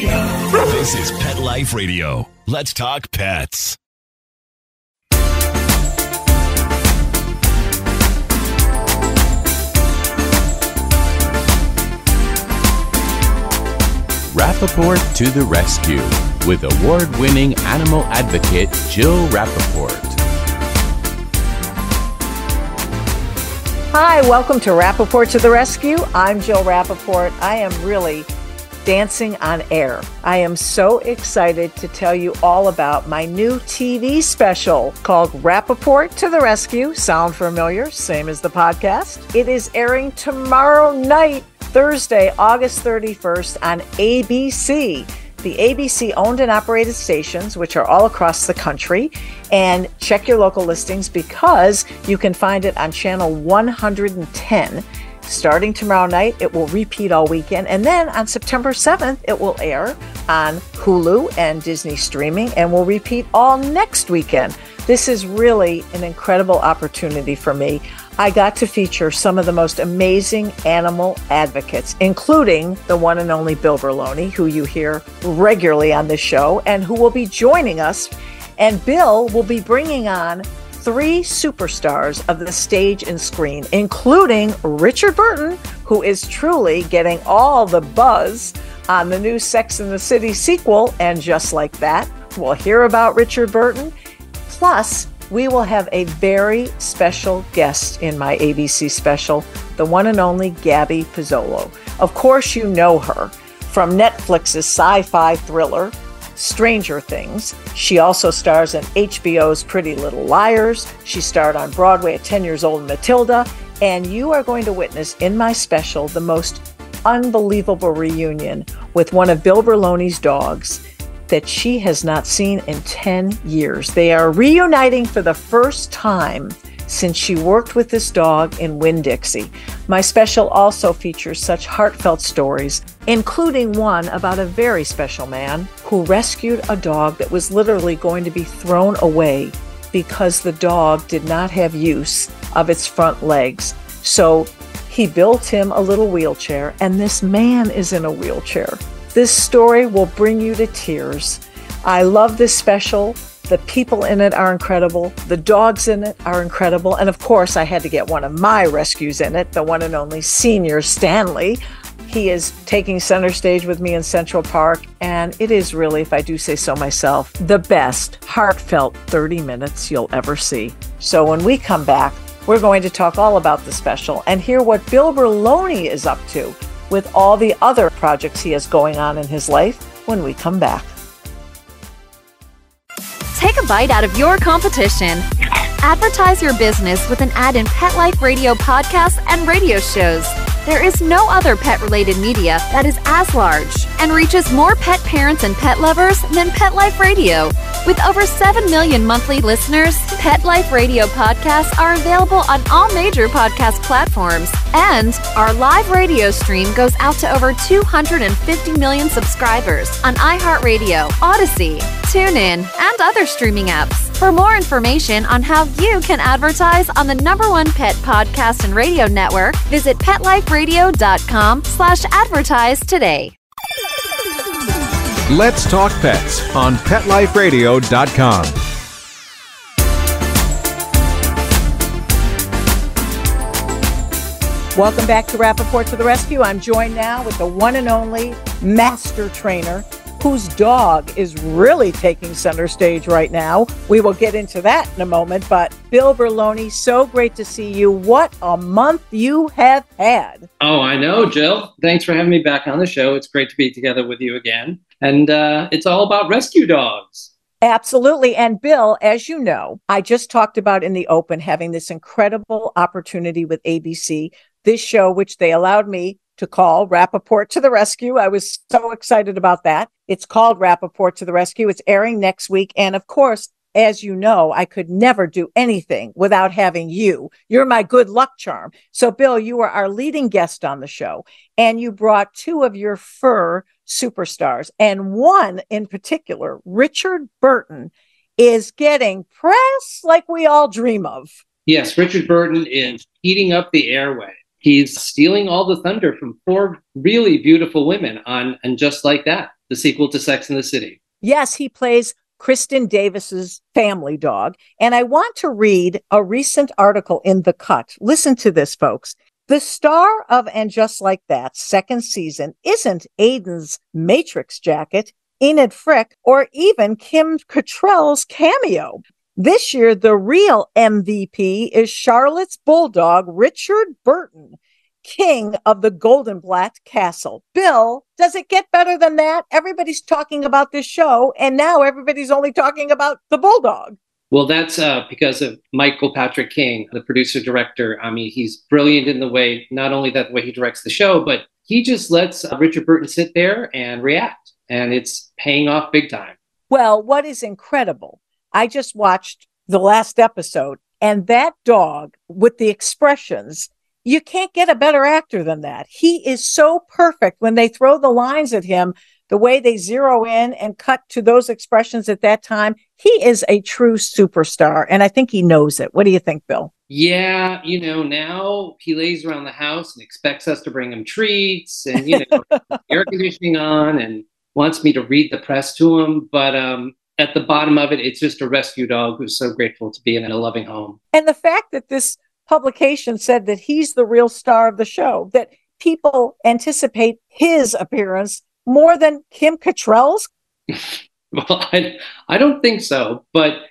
This is Pet Life Radio. Let's talk pets. Rappaport to the rescue with award-winning animal advocate Jill Rappaport. Hi, welcome to Rappaport to the Rescue. I'm Jill Rappaport. I am really dancing on air. I am so excited to tell you all about my new TV special called Rappaport to the Rescue. Sound familiar? Same as the podcast. It is airing tomorrow night, Thursday, August 31st on ABC. The ABC owned and operated stations, which are all across the country. And check your local listings because you can find it on channel 110. Starting tomorrow night, it will repeat all weekend. And then on September 7th, it will air on Hulu and Disney Streaming and will repeat all next weekend. This is really an incredible opportunity for me. I got to feature some of the most amazing animal advocates, including the one and only Bill Berloni, who you hear regularly on this show and who will be joining us. And Bill will be bringing on 3 superstars of the stage and screen, including Richard Burton, who is truly getting all the buzz on the new Sex and the City sequel. And just like that, we'll hear about Richard Burton. Plus, we will have a very special guest in my ABC special, the one and only Gabby Pizzolo. Of course, you know her from Netflix's sci-fi thriller, Stranger Things. She also stars in HBO's Pretty Little Liars. She starred on Broadway at 10 Years Old in Matilda. And you are going to witness in my special the most unbelievable reunion with one of Bill Berloni's dogs that she has not seen in 10 years. They are reuniting for the first time since she worked with this dog in Winn-Dixie. My special also features such heartfelt stories, including one about a very special man who rescued a dog that was literally going to be thrown away because the dog did not have use of its front legs. So he built him a little wheelchair, and this man is in a wheelchair. This story will bring you to tears. I love this special. The people in it are incredible. The dogs in it are incredible. And of course, I had to get one of my rescues in it, the one and only Senior Stanley. He is taking center stage with me in Central Park. And it is really, if I do say so myself, the best heartfelt 30 minutes you'll ever see. So when we come back, we're going to talk all about the special and hear what Bill Berloni is up to with all the other projects he has going on in his life when we come back. Take a bite out of your competition. Advertise your business with an ad in Pet Life Radio podcasts and radio shows. There is no other pet-related media that is as large and reaches more pet parents and pet lovers than Pet Life Radio. With over 7 million monthly listeners, Pet Life Radio podcasts are available on all major podcast platforms. And our live radio stream goes out to over 250 million subscribers on iHeartRadio, Odyssey, TuneIn, and other streaming apps. For more information on how you can advertise on the #1 pet podcast and radio network, visit PetLifeRadio.com/advertise today. Let's Talk Pets on PetLifeRadio.com. Welcome back to Rappaport to the Rescue. I'm joined now with the one and only master trainer whose dog is really taking center stage right now. We will get into that in a moment, but Bill Berloni, so great to see you. What a month you have had. Oh, I know, Jill. Thanks for having me back on the show. It's great to be together with you again. And it's all about rescue dogs. Absolutely. And Bill, as you know, I just talked about in the open having this incredible opportunity with ABC, this show, which they allowed me to call Rappaport to the Rescue. I was so excited about that. It's called Rappaport to the Rescue. It's airing next week. And of course, as you know, I could never do anything without having you. You're my good luck charm. So, Bill, you were our leading guest on the show, and you brought 2 of your fur superstars. And one in particular, Richard Burton, is getting press like we all dream of. Yes, Richard Burton is heating up the airway. He's stealing all the thunder from 4 really beautiful women on And Just Like That, the sequel to Sex and the City. Yes, he plays Kristen Davis's family dog. And I want to read a recent article in The Cut. Listen to this, folks. The star of And Just Like That second season isn't Aiden's Matrix jacket, Enid Frick, or even Kim Cattrall's cameo. This year, the real MVP is Charlotte's bulldog, Richard Burton, king of the Goldenblatt Castle. Bill, does it get better than that? Everybody's talking about this show, and now everybody's only talking about the bulldog. Well, that's because of Michael Patrick King, the producer-director. I mean, he's brilliant in the way, not only that the way he directs the show, but he just lets Richard Burton sit there and react. And it's paying off big time. Well, what is incredible, I just watched the last episode, and that dog with the expressions, you can't get a better actor than that. He is so perfect when they throw the lines at him, the way they zero in and cut to those expressions at that time. He is a true superstar, and I think he knows it. What do you think, Bill? Yeah, now he lays around the house and expects us to bring him treats and, air conditioning on and wants me to read the press to him. But at the bottom of it, it's just a rescue dog who's so grateful to be in a loving home. And the fact that this publication said that he's the real star of the show, that people anticipate his appearance more than Kim Cattrall's? Well, I don't think so. But,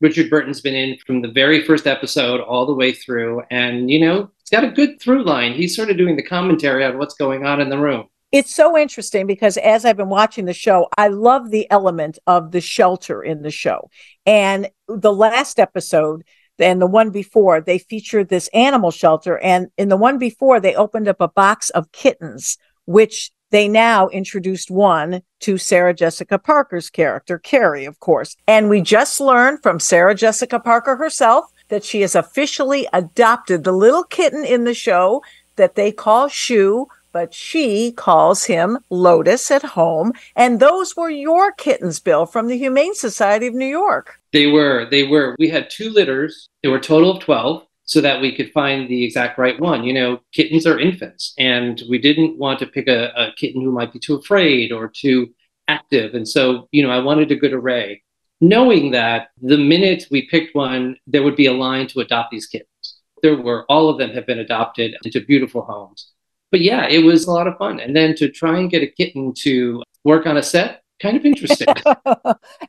Richard Burton's been in from the very first episode all the way through. And, it's got a good through line. He's sort of doing the commentary on what's going on in the room. It's so interesting because as I've been watching the show, I love the element of the shelter in the show. And the last episode and the one before, they featured this animal shelter. And in the one before, they opened up a box of kittens, which they now introduced one to Sarah Jessica Parker's character, Carrie, of course. And we just learned from Sarah Jessica Parker herself that she has officially adopted the little kitten in the show that they call Shoe, but she calls him Lotus at home. And those were your kittens, Bill, from the Humane Society of New York. They were. We had 2 litters. There were a total of 12 so that we could find the exact right one. Kittens are infants, and we didn't want to pick a kitten who might be too afraid or too active. And so, I wanted a good array, knowing that the minute we picked one, there would be a line to adopt these kittens. All of them have been adopted into beautiful homes. But yeah, it was a lot of fun. And then to try and get a kitten to work on a set, kind of interesting.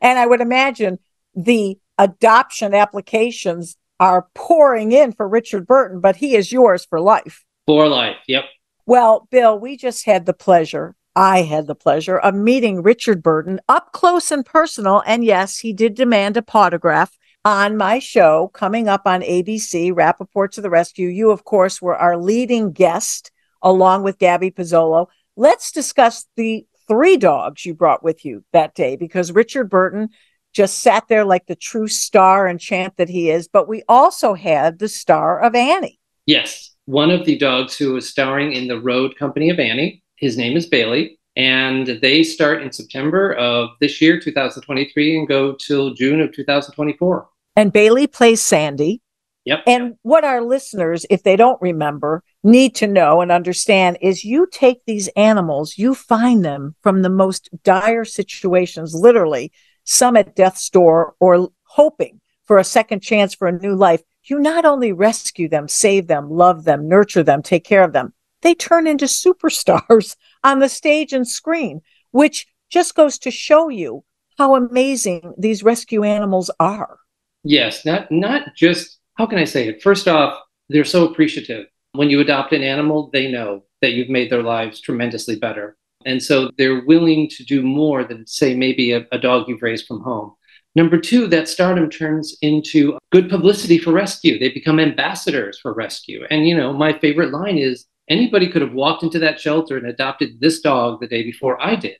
And I would imagine the adoption applications are pouring in for Richard Burton, but he is yours for life. For life, yep. Well, Bill, I had the pleasure of meeting Richard Burton up close and personal. And yes, he did demand a autograph on my show coming up on ABC, Rappaport to the Rescue. You, of course, were our leading guest, along with Gabby Pizzolo. Let's discuss the 3 dogs you brought with you that day, because Richard Burton just sat there like the true star and champ that he is. But we also had the star of Annie. Yes, one of the dogs who was starring in the road company of Annie. His name is Bailey. And they start in September of this year, 2023, and go till June of 2024. And Bailey plays Sandy. Yep. And what our listeners, if they don't remember, need to know and understand is you take these animals, you find them from the most dire situations, literally, some at death's door or hoping for a second chance for a new life. You not only rescue them, save them, love them, nurture them, take care of them, they turn into superstars on the stage and screen, which just goes to show you how amazing these rescue animals are. Yes, not just, how can I say it? First off, they're so appreciative. When you adopt an animal, they know that you've made their lives tremendously better. And so they're willing to do more than, say, maybe a dog you've raised from home. Number 2, that stardom turns into good publicity for rescue. They become ambassadors for rescue. And, my favorite line is, anybody could have walked into that shelter and adopted this dog the day before I did.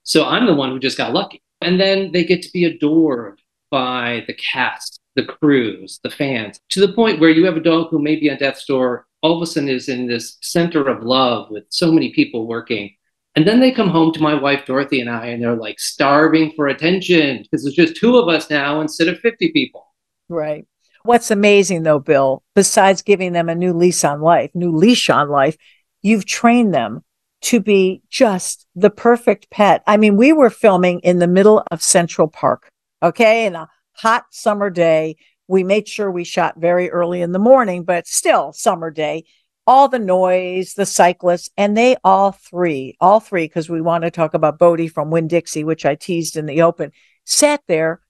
So I'm the one who just got lucky. And then they get to be adored by the cast, the crews, the fans, to the point where you have a dog who may be on death's door, all of a sudden is in this center of love with so many people working. And then they come home to my wife, Dorothy, and I, and they're like starving for attention because there's just 2 of us now instead of 50 people. Right. What's amazing, though, Bill, besides giving them a new leash on life, you've trained them to be just the perfect pet. I mean, we were filming in the middle of Central Park, okay, in a hot summer day. We made sure we shot very early in the morning, but still summer day. All the noise, the cyclists, and they all three, because we want to talk about Bodie from Winn-Dixie, which I teased in the open, sat there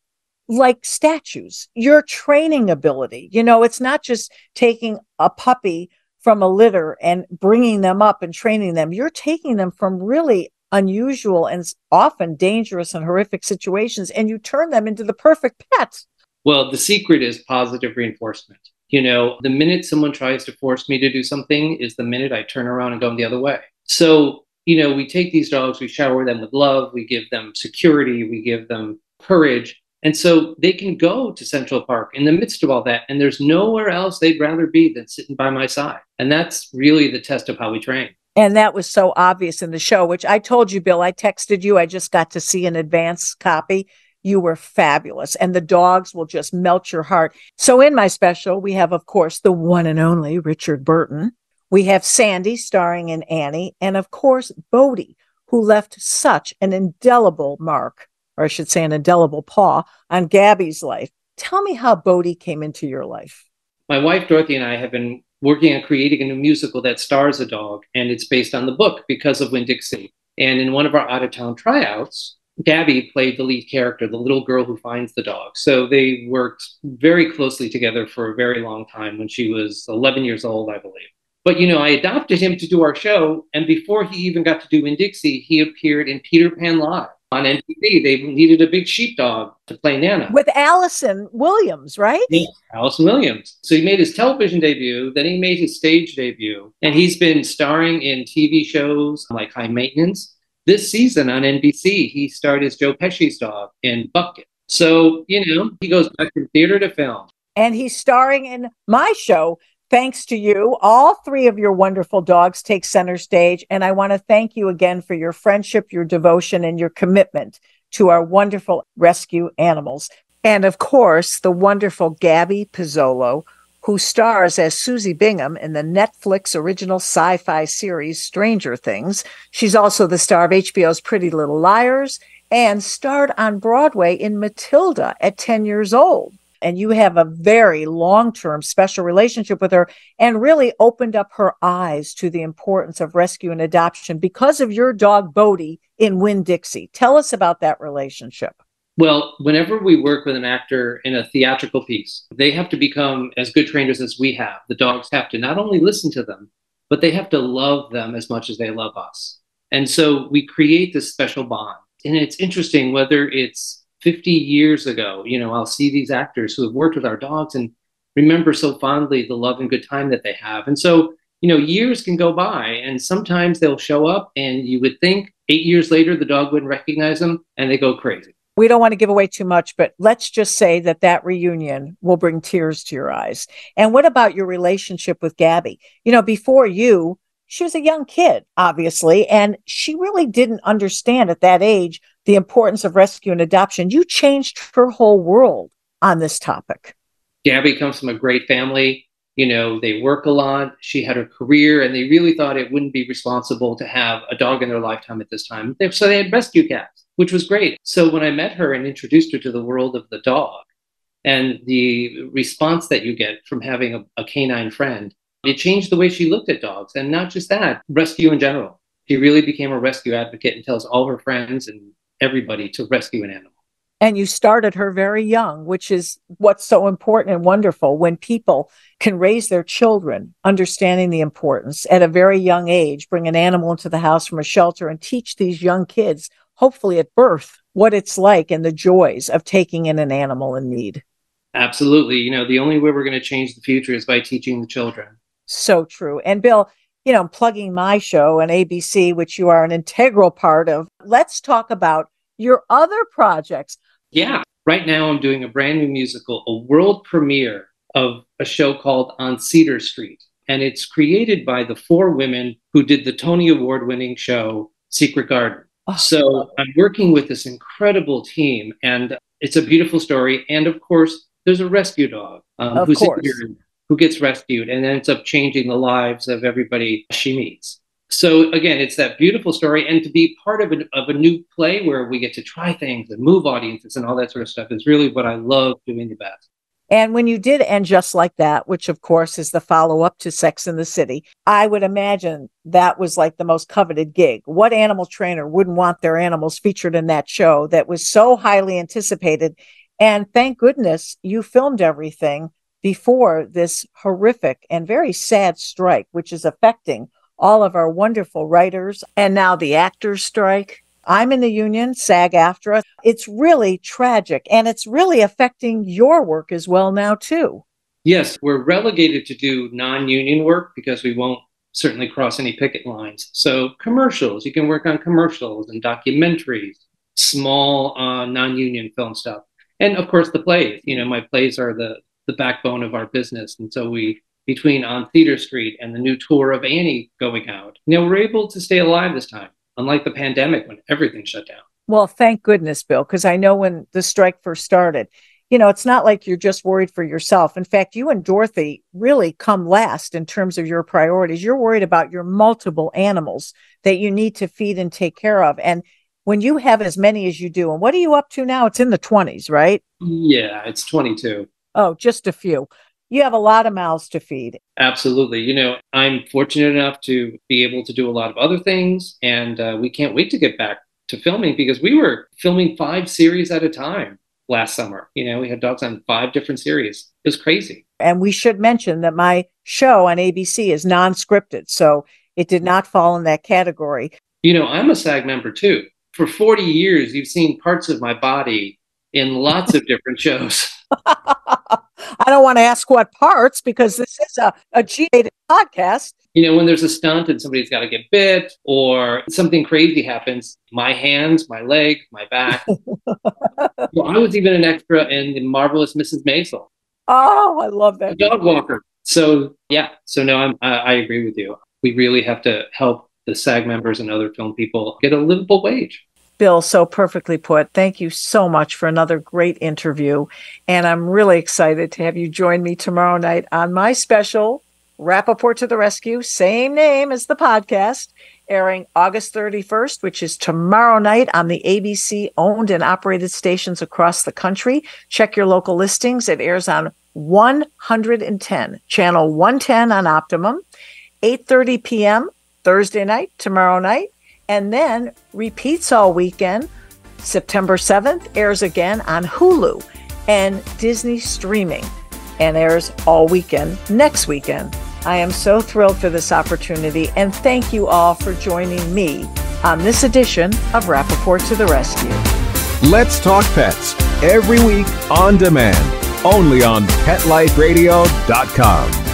like statues. Your training ability, it's not just taking a puppy from a litter and bringing them up and training them. You're taking them from really unusual and often dangerous and horrific situations, and you turn them into the perfect pet. Well, the secret is positive reinforcement. The minute someone tries to force me to do something is the minute I turn around and go the other way. So, we take these dogs, we shower them with love, we give them security, we give them courage. And so they can go to Central Park in the midst of all that. And there's nowhere else they'd rather be than sitting by my side. And that's really the test of how we train. And that was so obvious in the show, which I told you, Bill, I texted you. I just got to see an advance copy. You were fabulous. And the dogs will just melt your heart. So in my special, we have, of course, the one and only Richard Burton. We have Sandy starring in Annie. And of course, Bodie, who left such an indelible mark, or I should say an indelible paw, on Gabby's life. Tell me how Bodie came into your life. My wife, Dorothy, and I have been working on creating a new musical that stars a dog, and it's based on the book Because of Winn-Dixie. And in one of our out-of-town tryouts, Gabby played the lead character, the little girl who finds the dog. So they worked very closely together for a very long time when she was 11 years old, I believe. But, I adopted him to do our show. And before he even got to do Winn-Dixie, he appeared in Peter Pan Live on NBC. They needed a big sheepdog to play Nana. With Allison Williams, right? Yeah, Allison Williams. So he made his television debut, then he made his stage debut. And he's been starring in TV shows like High Maintenance. This season on NBC, he starred as Joe Pesci's dog in Bucket. So, he goes back from theater to film. And he's starring in my show. Thanks to you, all three of your wonderful dogs take center stage. And I want to thank you again for your friendship, your devotion, and your commitment to our wonderful rescue animals. And of course, the wonderful Gabby Pizzolo, who stars as Susie Bingham in the Netflix original sci-fi series Stranger Things. She's also the star of HBO's Pretty Little Liars and starred on Broadway in Matilda at 10 years old. And you have a very long-term special relationship with her and really opened up her eyes to the importance of rescue and adoption because of your dog, Bodie, in Winn-Dixie. Tell us about that relationship. Well, whenever we work with an actor in a theatrical piece, they have to become as good trainers as we have. The dogs have to not only listen to them, but they have to love them as much as they love us. And so we create this special bond. And it's interesting whether it's 50 years ago, I'll see these actors who have worked with our dogs and remember so fondly the love and good time that they have. And so, years can go by and sometimes they'll show up and you would think 8 years later, the dog wouldn't recognize them and they go crazy. We don't want to give away too much, but let's just say that reunion will bring tears to your eyes. And what about your relationship with Gabby? Before you, she was a young kid, obviously, and she really didn't understand at that age the importance of rescue and adoption. You changed her whole world on this topic. Gabby comes from a great family. They work a lot. She had her career, and they really thought it wouldn't be responsible to have a dog in their lifetime at this time. So they had rescue cats, which was great. So when I met her and introduced her to the world of the dog and the response that you get from having a canine friend, it changed the way she looked at dogs. And not just that, rescue in general. She really became a rescue advocate and tells all her friends and everybody to rescue an animal. And you started her very young, which is what's so important and wonderful when people can raise their children, understanding the importance at a very young age, bring an animal into the house from a shelter and teach these young kids, hopefully at birth, what it's like and the joys of taking in an animal in need. Absolutely. The only way we're going to change the future is by teaching the children. So true. And Bill, I'm plugging my show on ABC, which you are an integral part of. Let's talk about your other projects. Yeah. Right now I'm doing a brand new musical, a world premiere of a show called On Cedar Street. And it's created by the 4 women who did the Tony Award-winning show Secret Garden. Oh. So I'm working with this incredible team, and it's a beautiful story. And of course, there's a rescue dog who gets rescued and ends up changing the lives of everybody she meets. So again, it's that beautiful story, and to be part of a new play where we get to try things and move audiences and all that sort of stuff is really what I love doing the best. And when you did End Just Like That, which of course is the follow-up to Sex and the City, I would imagine that was like the most coveted gig. What animal trainer wouldn't want their animals featured in that show that was so highly anticipated? And thank goodness you filmed everything before this horrific and very sad strike, which is affecting all of our wonderful writers and now the actors' strike. I'm in the union, SAG-AFTRA. It's really tragic, and it's really affecting your work as well now, too. Yes, we're relegated to do non-union work because we won't certainly cross any picket lines. So commercials, you can work on commercials and documentaries, small non-union film stuff. And of course, the plays. My plays are the backbone of our business. And so between On Theater Street and the new tour of Annie going out, we're able to stay alive this time. Unlike the pandemic when everything shut down. Well, thank goodness, Bill, because I know when the strike first started, it's not like you're just worried for yourself. In fact, you and Dorothy really come last in terms of your priorities. You're worried about your multiple animals that you need to feed and take care of. And when you have as many as you do, and what are you up to now? It's in the 20s, right? Yeah, it's 22. Oh, just a few. You have a lot of mouths to feed. Absolutely. I'm fortunate enough to be able to do a lot of other things, and we can't wait to get back to filming because we were filming 5 series at a time last summer. We had dogs on 5 different series. It was crazy. And we should mention that my show on ABC is non-scripted, so it did not fall in that category. I'm a SAG member too. For 40 years, you've seen parts of my body in lots of different shows. I don't want to ask what parts because this is a G-rated podcast. When there's a stunt and somebody's got to get bit or something crazy happens, my hands, my leg, my back. Well, I was even an extra in The Marvelous Mrs. Maisel. Oh, I love that. A dog walker. So, yeah. So, no, I agree with you. We really have to help the SAG members and other film people get a livable wage. Bill, so perfectly put. Thank you so much for another great interview. And I'm really excited to have you join me tomorrow night on my special, Rappaport to the Rescue, same name as the podcast, airing August 31st, which is tomorrow night on the ABC owned and operated stations across the country. Check your local listings. It airs on 110, channel 110 on Optimum, 8:30 p.m. Thursday night, tomorrow night. And then repeats all weekend. September 7th airs again on Hulu and Disney streaming and airs all weekend next weekend. I am so thrilled for this opportunity and thank you all for joining me on this edition of Rappaport to the Rescue. Let's Talk Pets every week on demand, only on PetLifeRadio.com.